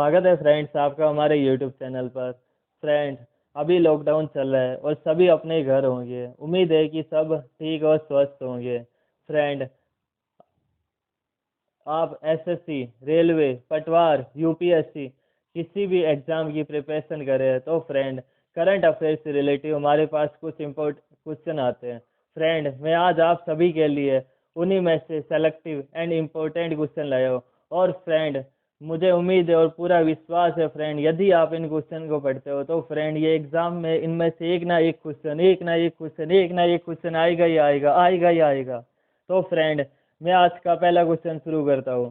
स्वागत है फ्रेंड्स आपका हमारे यूट्यूब चैनल पर। फ्रेंड्स, अभी लॉकडाउन चल रहा है और सभी अपने घर होंगे। उम्मीद है कि सब ठीक और स्वस्थ होंगे। फ्रेंड, आप एसएससी, रेलवे, पटवार, यूपीएससी किसी भी एग्जाम की प्रिपरेशन कर रहे हैं तो फ्रेंड, करंट अफेयर से रिलेटिव हमारे पास कुछ इम्पोर्ट क्वेश्चन आते हैं। फ्रेंड, मैं आज आप सभी के लिए उन्हीं में से सेलेक्टिव एंड इम्पोर्टेंट क्वेश्चन लाया हूँ। और फ्रेंड, मुझे उम्मीद है और पूरा विश्वास है फ्रेंड, यदि आप इन क्वेश्चन को पढ़ते हो तो फ्रेंड ये एग्जाम में इनमें से एक ना एक क्वेश्चन, एक ना एक क्वेश्चन, एक ना एक क्वेश्चन आएगा ही आएगा, आएगा ही आएगा। तो फ्रेंड, मैं आज का पहला क्वेश्चन शुरू करता हूँ।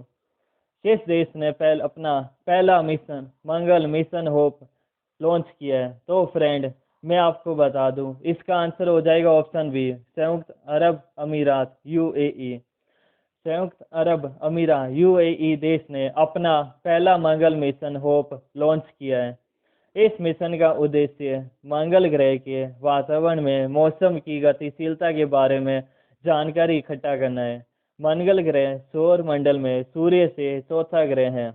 किस देश ने अपना पहला मिशन, मंगल मिशन होप लॉन्च किया है? तो फ्रेंड, मैं आपको बता दूं, इसका आंसर हो जाएगा ऑप्शन बी, संयुक्त अरब अमीरात, यूएई। संयुक्त अरब अमीरात, यूएई देश ने अपना पहला मंगल मिशन होप लॉन्च किया है। इस मिशन का उद्देश्य मंगल ग्रह के वातावरण में मौसम की गतिशीलता के बारे में जानकारी इकट्ठा करना है। मंगल ग्रह सौर मंडल में सूर्य से चौथा ग्रह है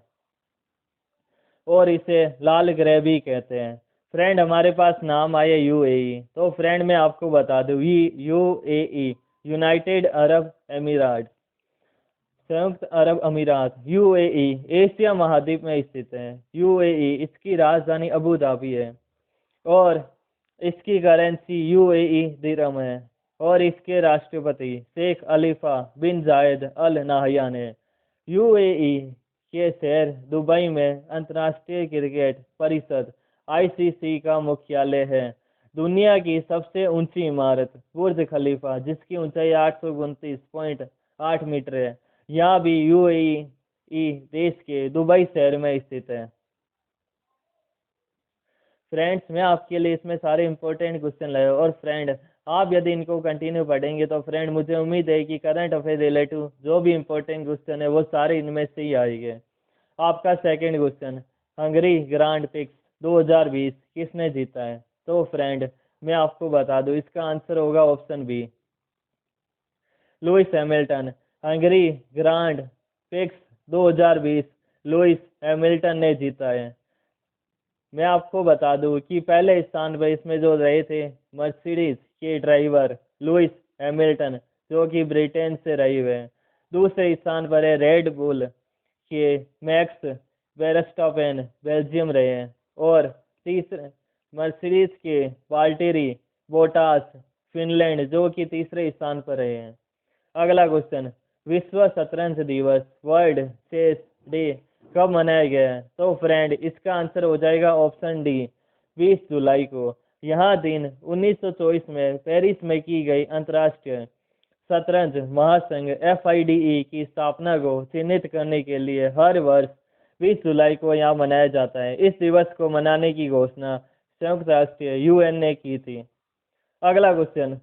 और इसे लाल ग्रह भी कहते हैं। फ्रेंड, हमारे पास नाम आया यूएई, तो फ्रेंड मैं आपको बता दूं, यूएई यूनाइटेड अरब अमीरात, संयुक्त अरब अमीरात, यूएई एशिया महाद्वीप में स्थित है। यूएई, इसकी राजधानी अबू धाबी है और इसकी करेंसी यूएई दिरहम है और इसके राष्ट्रपति शेख खलीफा बिन जायद अल नाहयान है। यूएई के शहर दुबई में अंतर्राष्ट्रीय क्रिकेट परिषद आईसीसी का मुख्यालय है। दुनिया की सबसे ऊंची इमारत बुर्ज खलीफा, जिसकी ऊंचाई 829.8 मीटर है, यहाँ भी यूएई देश के दुबई शहर में स्थित है। फ्रेंड्स, मैं आपके लिए इसमें सारे इंपॉर्टेंट क्वेश्चन लाया हूं और फ्रेंड, आप यदि इनको कंटिन्यू पढ़ेंगे तो फ्रेंड मुझे उम्मीद है कि करंट अफेयर रिलेटिव जो भी इंपॉर्टेंट क्वेश्चन है वो सारे इनमें से ही आएंगे। आपका second question, Hungary Grand Prix 2020 किसने जीता है? तो फ्रेंड, मैं आपको बता दूं, इसका आंसर होगा option B, Lewis Hamilton. Hungary Grand Prix 2020 Lewis Hamilton ने जीता है। मैं आपको बता दूं कि पहले स्थान पर इसमें जो रहे थे मर्सिडीज के ड्राइवर लुइस हैमिल्टन, जो कि ब्रिटेन से रहे हुए हैं। दूसरे स्थान पर है रेड बुल के मैक्स वेरस्टापेन, बेल्जियम रहे हैं। और तीसरे मर्सिडीज के वाल्टेरी बोटास, फिनलैंड, जो कि तीसरे स्थान पर रहे हैं। अगला क्वेश्चन, विश्व शतरंज दिवस, वर्ल्ड चेस डे कब मनाया गया है? तो फ्रेंड, इसका आंसर हो जाएगा ऑप्शन डी, 20 जुलाई को। यह दिन 1924 में पेरिस में की गई अंतर्राष्ट्रीय शतरंज महासंघ FIDE की स्थापना को चिन्हित करने के लिए हर वर्ष 20 जुलाई को यहाँ मनाया जाता है। इस दिवस को मनाने की घोषणा संयुक्त राष्ट्र UN ने की थी। अगला question,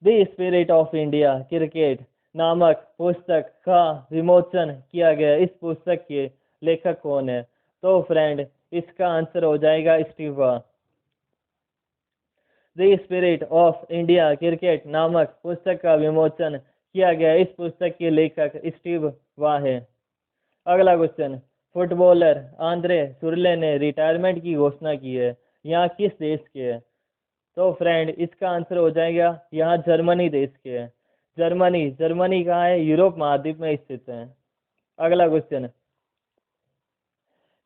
the spirit of India cricket नामक पुस्तक का विमोचन किया गया। इस पुस्तक के लेखक कौन है? तो फ्रेंड, इसका आंसर हो जाएगा stevia. The spirit of India cricket नामक पुस्तक का विमोचन किया गया। इस पुस्तक के लेखक स्टीव वाह है। अगला क्वेश्चन, फुटबॉलर आंद्रे सुरले ने रिटायरमेंट की घोषणा की है, यहाँ किस देश के है? तो फ्रेंड, इसका आंसर हो जाएगा यहाँ जर्मनी देश के है। जर्मनी, जर्मनी कहाँ है? यूरोप महाद्वीप में स्थित है। अगला क्वेश्चन,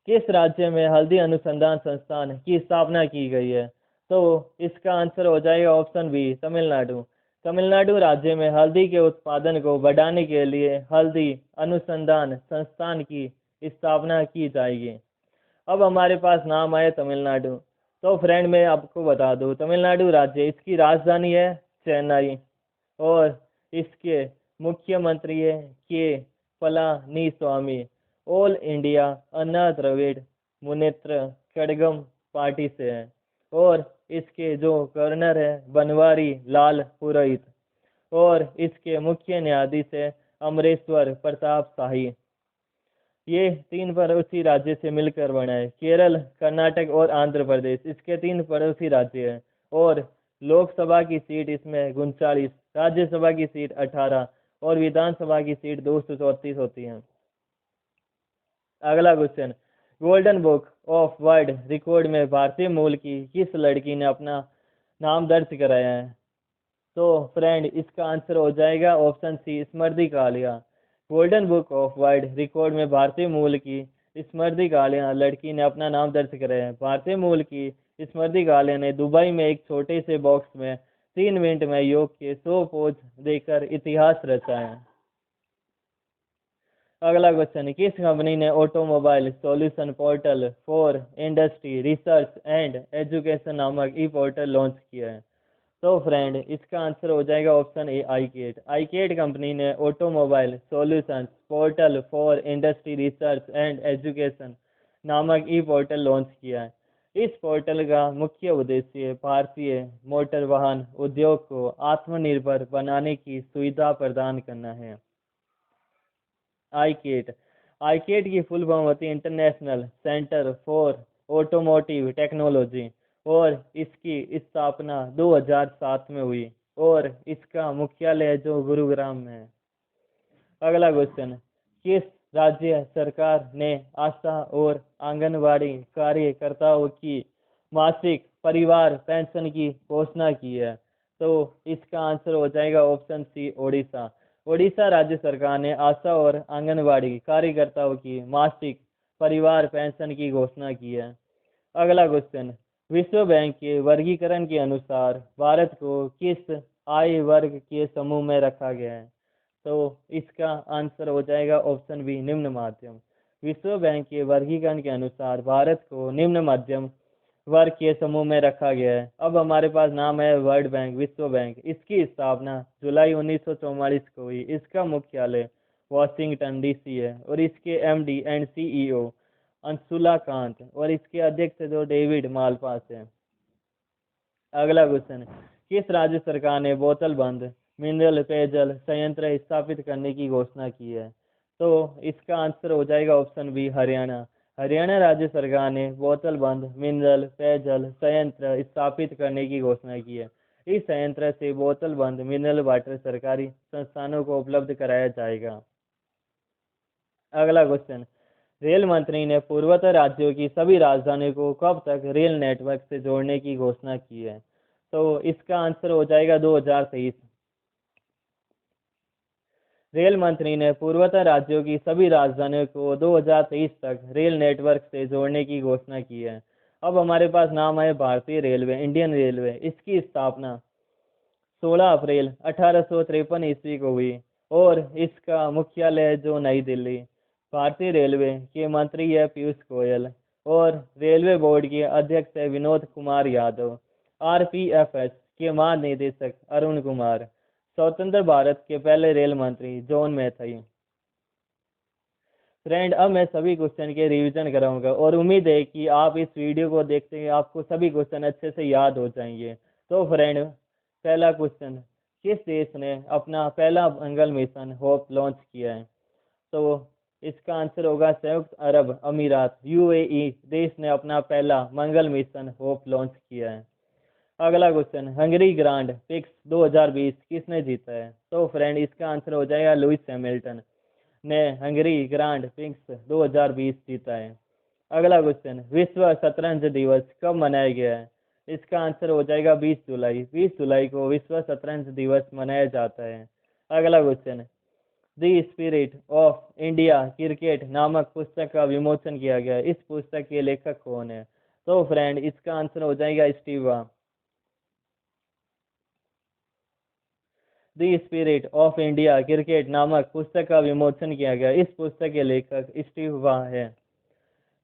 किस राज्य में हल्दी अनुसंधान संस्थान की स्थापना की गई है? तो इसका आंसर हो जाएगा ऑप्शन बी, तमिलनाडु। तमिलनाडु राज्य में हल्दी के उत्पादन को बढ़ाने के लिए हल्दी अनुसंधान संस्थान की स्थापना की जाएगी। अब हमारे पास नाम आया तमिलनाडु, तो फ्रेंड मैं आपको बता दूं, तमिलनाडु राज्य, इसकी राजधानी है चेन्नई और इसके मुख्यमंत्री है के पलानीस्वामी। ऑल इंडिया अन्ना द्रविड़ मुनेत्र कड़गम पार्टी से है और इसके जो गवर्नर है बनवारी लाल पुरोहित और इसके मुख्य न्यायाधीश है अमरेश्वर प्रताप शाही। ये तीन पड़ोसी राज्य से मिलकर बना है। केरल, कर्नाटक और आंध्र प्रदेश इसके तीन पड़ोसी राज्य हैं और लोकसभा की सीट इसमें 39, राज्यसभा की सीट 18 और विधानसभा की सीट 234 होती हैं। अगला question, golden book of world record में भारतीय मूल की किस लड़की ने अपना नाम दर्ज कराया है? तो फ्रेंड इसका आंसर हो जाएगा option C, Smriti Kalia. Golden book of world record में भारतीय मूल की स्मृति कालिया लड़की ने अपना नाम दर्ज कराया है। भारतीय मूल की स्मृति कालिया ने दुबई में एक छोटे से बॉक्स में 3 मिनट में योग के 100 पोज देकर इतिहास रचा है। अगला क्वेश्चन, किस कंपनी ने automobile solution portal for industry research and education नामक ई पोर्टल लॉन्च किया है? तो फ्रेंड इसका आंसर हो जाएगा ऑप्शन ए, आईकेट। आईकेट कंपनी ने automobile solutions portal for industry research and education नामक ई पोर्टल लॉन्च किया है। इस पोर्टल का मुख्य उद्देश्य भारतीय मोटर वाहन उद्योग को आत्मनिर्भर बनाने की सुविधा प्रदान करना है। आईकेट आईकेट की फुल फॉर्म होती है international centre for automotive technology और इसकी स्थापना 2007 में हुई और इसका मुख्यालय जो गुरुग्राम में है। अगला क्वेश्चन, किस राज्य सरकार ने आशा और आंगनवाड़ी कार्यकर्ताओं की मासिक परिवार पेंशन की घोषणा की है? तो इसका आंसर हो जाएगा ऑप्शन सी, ओडिशा। ओडिशा राज्य सरकार ने आशा और आंगनवाड़ी कार्यकर्ताओं की मासिक परिवार पेंशन की घोषणा की है। अगला क्वेश्चन, विश्व बैंक के वर्गीकरण के अनुसार भारत को किस आय वर्ग के समूह में रखा गया है? तो इसका आंसर हो जाएगा ऑप्शन बी, निम्न मध्यम। विश्व बैंक के वर्गीकरण के अनुसार भारत को निम्न मध्यम वर्ग के समूह में रखा गया है। अब हमारे पास नाम है वर्ल्ड बैंक, विश्व बैंक। इसकी स्थापना जुलाई 1944 को हुई। इसका मुख्यालय वॉशिंगटन डीसी है और इसके MD and CEO Anshula Kant और इसके अध्यक्ष जो डेविड मालपास है। अगला क्वेश्चन, किस राज्य सरकार ने बोतल बंद मिनरल पेयजल संयंत्र स्थापित करने की घोषणा की है? तो इसका आंसर हो जाएगा ऑप्शन बी, हरियाणा। हरियाणा राज्य सरकार ने बोतल बंद मिनरल पेयजल संयंत्र स्थापित करने की घोषणा की है। इस संयंत्र से बोतल बंद मिनरल वाटर सरकारी संस्थानों को उपलब्ध कराया जाएगा। अगला क्वेश्चन, रेल मंत्री ने पूर्वोत्तर राज्यों की सभी राजधानियों को कब तक रेल नेटवर्क से जोड़ने की घोषणा की है? तो इसका आंसर हो जाएगा 2023। रेल मंत्री ने पूर्वोत्तर राज्यों की सभी राजधानियों को 2023 तक रेल नेटवर्क से जोड़ने की घोषणा की है। अब हमारे पास नाम है भारतीय रेलवे, इंडियन रेलवे। इसकी स्थापना 16 अप्रैल 1853 ईस्वी को हुई और इसका मुख्यालय जो नई दिल्ली। भारतीय रेलवे के मंत्री है पीयूष गोयल और रेलवे बोर्ड के अध्यक्ष है विनोद कुमार यादव। आरपीएफएस के महानिदेशक अरुण कुमार। स्वतंत्र भारत के पहले रेल मंत्री जॉन मैथाई। फ्रेंड अब मैं सभी क्वेश्चन के रिवीजन कराऊंगा और उम्मीद है कि आप इस वीडियो को देखते ही आपको सभी क्वेश्चन अच्छे से याद हो जाएंगे। तो फ्रेंड पहला क्वेश्चन, किस देश ने अपना पहला मंगल मिशन होप लॉन्च किया है? तो इसका आंसर होगा संयुक्त अरब अमीरात, यूएई देश ने अपना पहला मंगल मिशन होप लॉन्च किया है। अगला क्वेश्चन, हंगरी ग्रांड पिक्स 2020 किसने जीता है? तो फ्रेंड इसका आंसर हो जाएगा लुइस हैमिल्टन ने हंगरी ग्रांड पिक्स 2020 जीता है। अगला क्वेश्चन, विश्व शतरंज दिवस कब मनाया गया है? इसका आंसर हो जाएगा 20 जुलाई। 20 जुलाई को विश्व शतरंज दिवस मनाया जाता है। अगला question, the spirit of India cricket नामक पुस्तक का विमोचन किया गया है। इस पुस्तक के लेखक कौन है? तो फ्रेंड इसका आंसर हो जाएगा स्टीव वाह। The spirit of India cricket नामक पुस्तक का विमोचन किया गया। इस पुस्तक के लेखक स्टीव वाह है।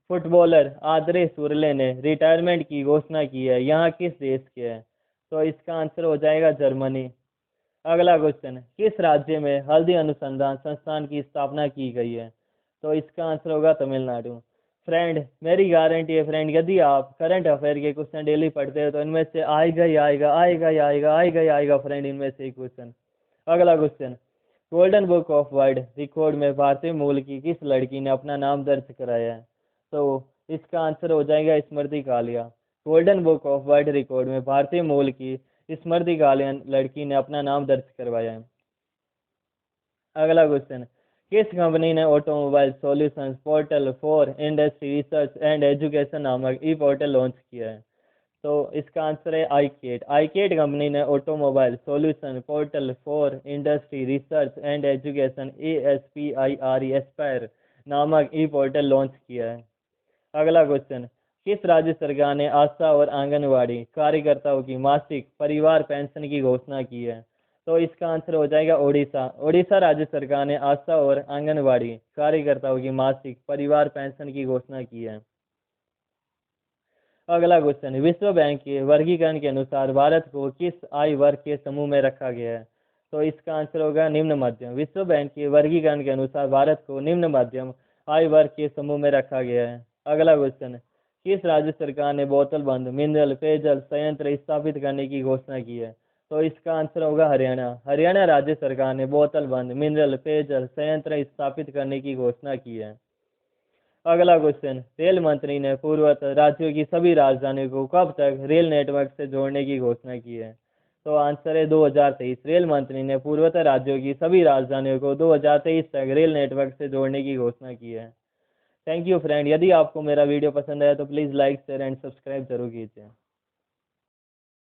फुटबॉलर आद्रे सुरले ने रिटायरमेंट की घोषणा की है, यहाँ किस देश के है? तो इसका आंसर हो जाएगा जर्मनी। अगला क्वेश्चन, किस राज्य में हल्दी अनुसंधान संस्थान की स्थापना की गई है? तो इसका आंसर होगा तमिलनाडु। फ्रेंड मेरी गारंटी है फ्रेंड, यदि आप करंट अफेयर के क्वेश्चन डेली पढ़ते हो तो इनमें से आएगा ही आएगा, आएगा ही आएगा, आएगा ही आएगा फ्रेंड, इनमें से एक क्वेश्चन। अगला question, golden book of world record में भारतीय मूल की किस लड़की ने अपना नाम दर्ज कराया है? तो इसका आंसर हो जाएगा Smriti Kalia. Golden book of world record में भारतीय मूल की स्मृति कालिया लड़की ने अपना नाम दर्ज करवाया है। अगला क्वेश्चन, किस कंपनी ने automobile solutions portal for industry research and education नामक ई पोर्टल लॉन्च किया है? तो इसका आंसर है आईकेट। आईकेट कंपनी ने automobile solution portal for industry research and education ASPIRE Aspire नामक ई पोर्टल लॉन्च किया है। अगला क्वेश्चन, किस राज्य सरकार ने आशा और आंगनवाड़ी कार्यकर्ताओं की मासिक परिवार पेंशन की घोषणा की है? तो इसका आंसर हो जाएगा ओडिशा। ओडिशा राज्य सरकार ने आशा और आंगनवाड़ी कार्यकर्ताओं की मासिक परिवार पेंशन की घोषणा की है। अगला क्वेश्चन, विश्व बैंक के वर्गीकरण के अनुसार भारत को किस आयु वर्ग के समूह में रखा गया है? तो इसका आंसर होगा निम्न मध्यम। विश्व बैंक के वर्गीकरण के अनुसार भारत को निम्न मध्यम आयु वर्ग के समूह में रखा गया है। अगला क्वेश्चन, किस राज्य सरकार ने बोतल बंद मिनरल पेयजल संयंत्र स्थापित करने की घोषणा की है? तो इसका आंसर होगा हरियाणा। हरियाणा राज्य सरकार ने बोतल बंद मिनरल पेयजल संयंत्र स्थापित करने की घोषणा की है। अगला क्वेश्चन, रेल मंत्री ने पूर्वोत्तर राज्यों की सभी राजधानियों को कब तक रेल नेटवर्क से जोड़ने की घोषणा की है? तो आंसर है 2023। रेल मंत्री ने पूर्वोत्तर राज्यों की सभी राजधानियों को 2023 तक रेल नेटवर्क से जोड़ने की घोषणा की है। Thank you friend. यदि आपको मेरा वीडियो पसंद आया तो please like share and subscribe जरूर कीजिए।